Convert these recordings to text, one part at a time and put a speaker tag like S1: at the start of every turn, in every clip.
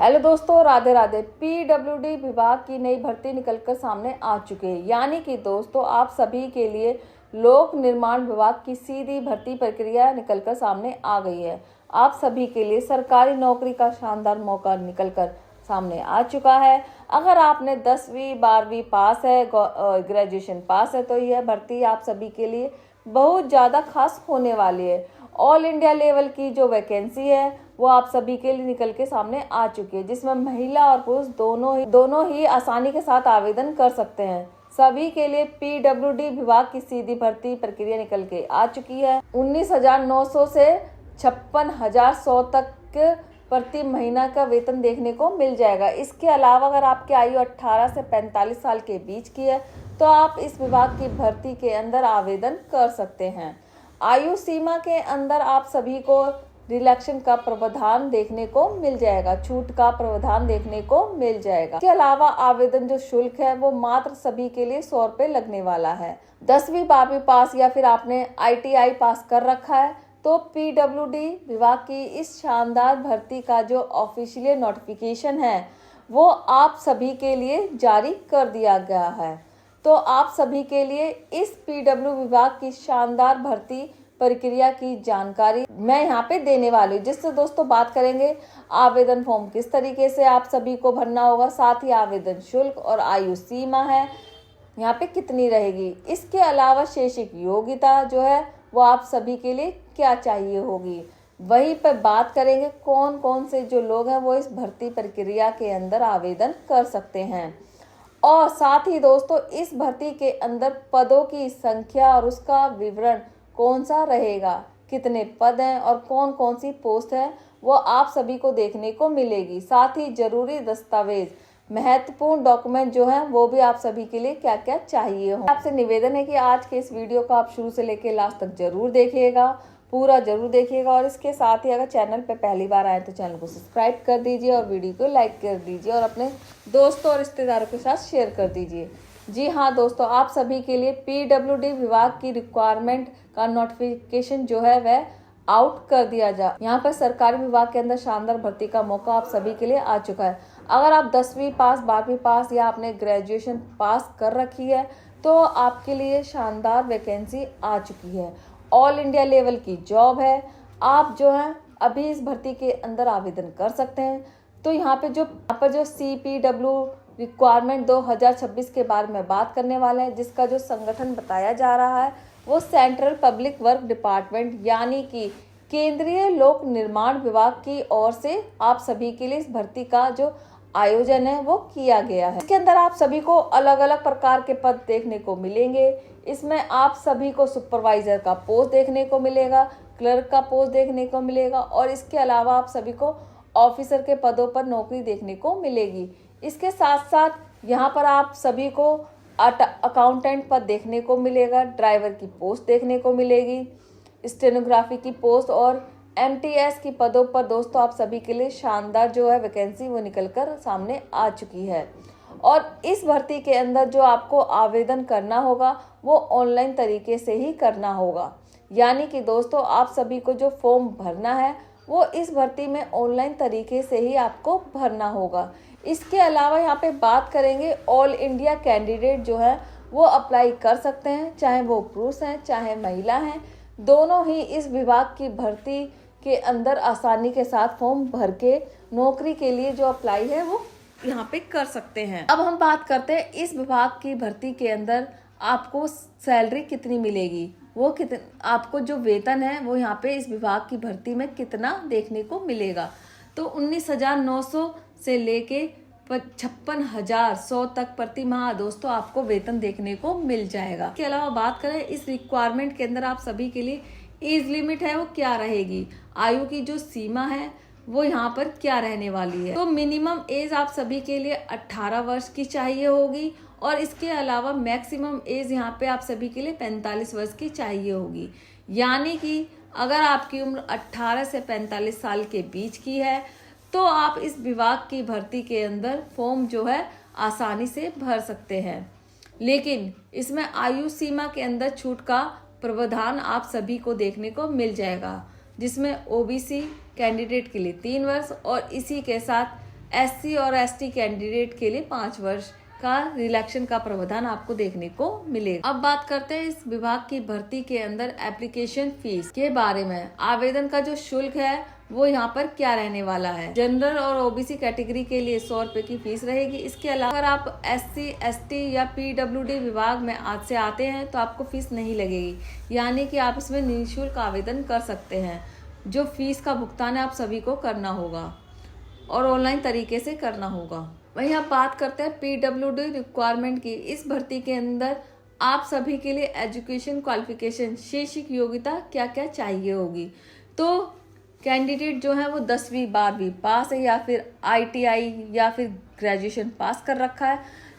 S1: Hello दोस्तों, Radhe Radhe. PWD विभाग की नई भर्ती निकलकर सामने आ चुकी है। यानी कि दोस्तों आप सभी के लिए लोक निर्माण विभाग की सीधी भर्ती प्रक्रिया निकलकर सामने आ गई है। आप सभी के लिए सरकारी नौकरी का शानदार मौका निकलकर सामने आ चुका है। अगर आपने 10वीं 12वीं पास है, ग्रेजुएशन पास है, तो यह भर्ती आप सभी के लिए बहुत ज़्यादा खास होने वाली है। ऑल इंडिया लेवल की जो वैकेंसी है वो आप सभी के लिए निकल के सामने आ चुकी है, जिसमें महिला और पुरुष दोनों ही आसानी के साथ आवेदन कर सकते हैं। सभी के लिए पीडब्ल्यूडी विभाग की सीधी भर्ती प्रक्रिया निकल के आ चुकी है। 19,900 से 56,100 तक प्रति महीना का वेतन देखने को मिल जाएगा। इसके अलावा अगर आपकी आयु 18 से 45 साल के बीच की है तो आप इस विभाग की भर्ती के अंदर आवेदन कर सकते हैं। आयु सीमा के अंदर आप सभी को रिलैक्सेशन का प्रावधान देखने को मिल जाएगा, छूट का प्रावधान देखने को मिल जाएगा। इसके अलावा आवेदन जो शुल्क है वो मात्र सभी के लिए 100 रुपये लगने वाला है। 10वीं 12वीं पास या फिर आपने ITI पास कर रखा है तो पीडब्ल्यूडी विभाग की इस शानदार भर्ती का जो ऑफिशियल नोटिफिकेशन है वो आप सभी के लिए जारी कर दिया गया है। तो आप सभी के लिए इस पीडब्ल्यू विभाग की शानदार भर्ती प्रक्रिया की जानकारी मैं यहाँ पे देने वाली हूँ, जिससे दोस्तों बात करेंगे आवेदन फॉर्म किस तरीके से आप सभी को भरना होगा, साथ ही आवेदन शुल्क और आयु सीमा है यहाँ पे कितनी रहेगी। इसके अलावा शैक्षिक योग्यता जो है वो आप सभी के लिए क्या चाहिए होगी, वहीं पर बात करेंगे कौन कौन से जो लोग हैं वो इस भर्ती प्रक्रिया के अंदर आवेदन कर सकते हैं। और साथ ही दोस्तों इस भर्ती के अंदर पदों की संख्या और उसका विवरण कौन सा रहेगा, कितने पद हैं और कौन कौन सी पोस्ट है वो आप सभी को देखने को मिलेगी। साथ ही जरूरी दस्तावेज, महत्वपूर्ण डॉक्यूमेंट जो हैं वो भी आप सभी के लिए क्या क्या चाहिए हो। आपसे निवेदन है कि आज के इस वीडियो को आप शुरू से लेकर लास्ट तक जरूर देखिएगा, पूरा जरूर देखिएगा। और इसके साथ ही अगर चैनल पे पहली बार आए तो चैनल को सब्सक्राइब कर दीजिए और वीडियो को लाइक कर दीजिए और अपने दोस्तों और रिश्तेदारों के साथ शेयर कर दीजिए। जी हाँ दोस्तों, आप सभी के लिए पीडब्ल्यूडी विभाग की रिक्वायरमेंट का नोटिफिकेशन जो है वह आउट कर दिया जा। यहाँ पर सरकारी विभाग के अंदर शानदार भर्ती का मौका आप सभी के लिए आ चुका है। अगर आप 10वीं पास 12वीं पास या आपने ग्रेजुएशन पास कर रखी है तो आपके लिए शानदार वैकेंसी आ चुकी है। ऑल इंडिया लेवल की जॉब है, आप जो है अभी इस भर्ती के अंदर आवेदन कर सकते हैं। तो यहाँ पर जो CPW रिक्वायरमेंट 2026 के बारे में बात करने वाले हैं, जिसका जो संगठन बताया जा रहा है वो सेंट्रल पब्लिक वर्क डिपार्टमेंट यानी कि केंद्रीय लोक निर्माण विभाग की ओर से आप सभी के लिए इस भर्ती का जो आयोजन है वो किया गया है। इसके अंदर आप सभी को अलग अलग प्रकार के पद देखने को मिलेंगे। इसमें आप सभी को सुपरवाइजर का पोस्ट देखने को मिलेगा, क्लर्क का पोस्ट देखने को मिलेगा और इसके अलावा आप सभी को ऑफिसर के पदों पर नौकरी देखने को मिलेगी। इसके साथ साथ यहाँ पर आप सभी को अकाउंटेंट पद देखने को मिलेगा, ड्राइवर की पोस्ट देखने को मिलेगी, स्टेनोग्राफी की पोस्ट और MTS की पदों पर दोस्तों आप सभी के लिए शानदार जो है वैकेंसी वो निकलकर सामने आ चुकी है। और इस भर्ती के अंदर जो आपको आवेदन करना होगा वो ऑनलाइन तरीके से ही करना होगा। यानी कि दोस्तों आप सभी को जो फॉर्म भरना है वो इस भर्ती में ऑनलाइन तरीके से ही आपको भरना होगा। इसके अलावा यहाँ पे बात करेंगे ऑल इंडिया कैंडिडेट जो है वो अप्लाई कर सकते हैं, चाहे वो पुरुष हैं चाहे महिला हैं, दोनों ही इस विभाग की भर्ती के अंदर आसानी के साथ फॉर्म भर के नौकरी के लिए जो अप्लाई है वो यहाँ पे कर सकते हैं। अब हम बात करते हैं इस विभाग की भर्ती के अंदर आपको सैलरी कितनी मिलेगी, वो आपको जो वेतन है वो यहाँ पे इस विभाग की भर्ती में कितना देखने को मिलेगा। तो 19,900 से लेके 56,100 तक प्रति माह दोस्तों आपको वेतन देखने को मिल जाएगा। इसके अलावा बात करें इस रिक्वायरमेंट के अंदर आप सभी के लिए एज लिमिट है वो क्या रहेगी, आयु की जो सीमा है वो यहाँ पर क्या रहने वाली है। तो मिनिमम एज आप सभी के लिए 18 वर्ष की चाहिए होगी और इसके अलावा मैक्सिमम एज यहाँ पे आप सभी के लिए 45 वर्ष की चाहिए होगी। यानी कि अगर आपकी उम्र 18 से 45 साल के बीच की है तो आप इस विभाग की भर्ती के अंदर फॉर्म जो है आसानी से भर सकते हैं। लेकिन इसमें आयु सीमा के अंदर छूट का प्रावधान आप सभी को देखने को मिल जाएगा, जिसमें OBC कैंडिडेट के लिए 3 वर्ष और इसी के साथ SC और ST कैंडिडेट के लिए 5 वर्ष का रिलैक्सेशन का प्रावधान आपको देखने को मिलेगा। अब बात करते हैं इस विभाग की भर्ती के अंदर एप्लीकेशन फीस के बारे में। आवेदन का जो शुल्क है वो यहाँ पर क्या रहने वाला है। जनरल और OBC कैटेगरी के लिए 100 रुपए की फीस रहेगी। इसके अलावा अगर आप SC ST या PWD विभाग में आज से आते हैं तो आपको फीस नहीं लगेगी, यानी कि आप इसमें निःशुल्क आवेदन कर सकते हैं। जो फीस का भुगतान है आप सभी को करना होगा और ऑनलाइन तरीके से करना होगा। वहीं आप बात करते हैं PWD रिक्वायरमेंट की। इस भर्ती के अंदर आप सभी के लिए एजुकेशन क्वालिफिकेशन, शैक्षिक योग्यता क्या क्या चाहिए होगी। तो कैंडिडेट जो है वो 10वीं 12वीं पास है या फिर ITI या फिर ग्रेजुएशन पास कर रखा है,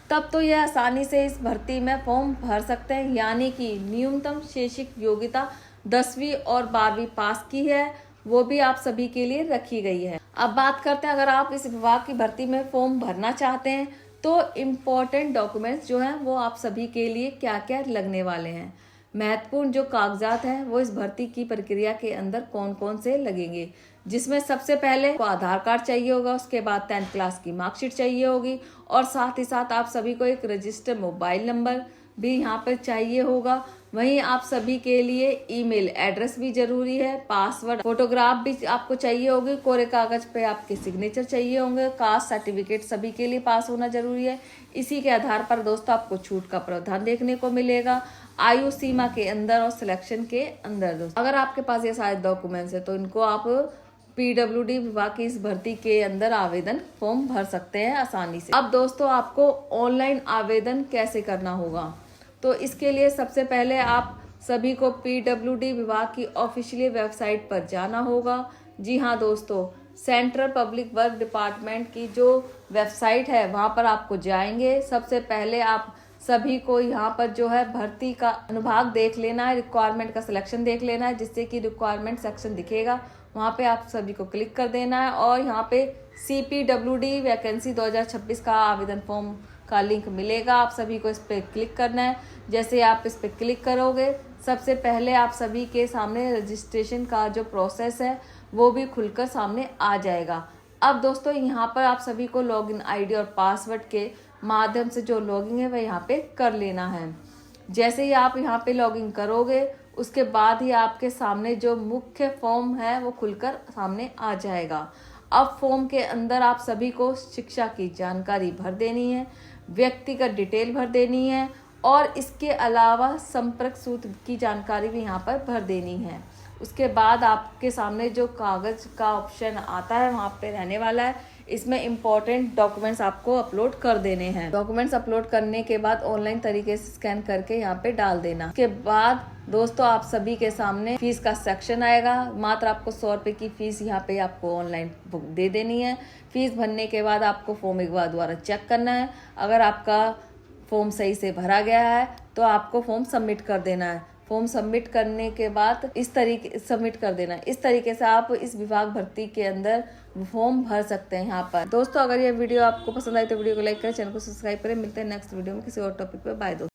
S1: तब तो यह आसानी से इस भर्ती में फॉर्म भर सकते हैं। यानी कि न्यूनतम शैक्षिक योग्यता 10वीं और 12वीं पास की है, वो भी आप सभी के लिए रखी गई है। अब बात करते हैं अगर आप इस विभाग की भर्ती में फॉर्म भरना चाहते हैं तो इम्पोर्टेंट डॉक्यूमेंट्स जो हैं वो आप सभी के लिए क्या क्या लगने वाले हैं। महत्वपूर्ण जो कागजात हैं वो इस भर्ती की प्रक्रिया के अंदर कौन कौन से लगेंगे, जिसमें सबसे पहले को आधार कार्ड चाहिए होगा, उसके बाद 10th क्लास की मार्कशीट चाहिए होगी और साथ ही साथ आप सभी को एक रजिस्टर्ड मोबाइल नंबर भी यहाँ पर चाहिए होगा। वहीं आप सभी के लिए ईमेल एड्रेस भी जरूरी है, पासवर्ड, फोटोग्राफ भी आपको चाहिए होगी, कोरे कागज पे आपके सिग्नेचर चाहिए होंगे, कास्ट सर्टिफिकेट सभी के लिए पास होना जरूरी है। इसी के आधार पर दोस्तों आपको छूट का प्रावधान देखने को मिलेगा आयु सीमा के अंदर और सिलेक्शन के अंदर। दोस्तों अगर आपके पास ये सारे डॉक्यूमेंट्स है तो इनको आप PWD विभाग की इस भर्ती के अंदर आवेदन फॉर्म भर सकते हैं आसानी से। अब दोस्तों आपको ऑनलाइन आवेदन कैसे करना होगा, तो इसके लिए सबसे पहले आप सभी को PWD विभाग की ऑफिशियल वेबसाइट पर जाना होगा। जी हाँ दोस्तों, सेंट्रल पब्लिक वर्क डिपार्टमेंट की जो वेबसाइट है वहाँ पर आपको जाएंगे। सबसे पहले आप सभी को यहाँ पर जो है भर्ती का अनुभाग देख लेना है, रिक्वायरमेंट का सिलेक्शन देख लेना है, जिससे कि रिक्वायरमेंट सेक्शन दिखेगा, वहाँ पे आप सभी को क्लिक कर देना है और यहाँ पे CPWD वैकेंसी 2026 का आवेदन फॉर्म का लिंक मिलेगा। आप सभी को इस पर क्लिक करना है। जैसे आप इस पर क्लिक करोगे सबसे पहले आप सभी के सामने रजिस्ट्रेशन का जो प्रोसेस है वो भी खुलकर सामने आ जाएगा। अब दोस्तों यहाँ पर आप सभी को लॉगिन ID और पासवर्ड के माध्यम से जो लॉगिन है वह यहाँ पे कर लेना है। जैसे ही आप यहाँ पे लॉगिन करोगे उसके बाद ही आपके सामने जो मुख्य फॉर्म है वो खुलकर सामने आ जाएगा। अब फॉर्म के अंदर आप सभी को शिक्षा की जानकारी भर देनी है, व्यक्तिगत डिटेल भर देनी है और इसके अलावा संपर्क सूत्र की जानकारी भी यहाँ पर भर देनी है। उसके बाद आपके सामने जो कागज का ऑप्शन आता है वहाँ पे रहने वाला है, इसमें इम्पोर्टेंट डॉक्यूमेंट्स आपको अपलोड कर देने हैं। डॉक्यूमेंट्स अपलोड करने के बाद ऑनलाइन तरीके से स्कैन करके यहाँ पे डाल देना। उसके बाद दोस्तों आप सभी के सामने फीस का सेक्शन आएगा। मात्र आपको 100 रुपए की फीस यहाँ पे आपको ऑनलाइन बुक दे देनी है। फीस भरने के बाद आपको फॉर्म एक बार दोबारा चेक करना है। अगर आपका फॉर्म सही से भरा गया है तो आपको फॉर्म सबमिट कर देना है। फॉर्म सबमिट करने के बाद इस तरीके से आप इस विभाग भर्ती के अंदर फॉर्म भर सकते हैं यहाँ पर। दोस्तों अगर ये वीडियो आपको पसंद आई तो वीडियो को लाइक करें, चैनल को सब्सक्राइब करें। मिलते हैं नेक्स्ट वीडियो में किसी और टॉपिक पे। बाय दोस्तों।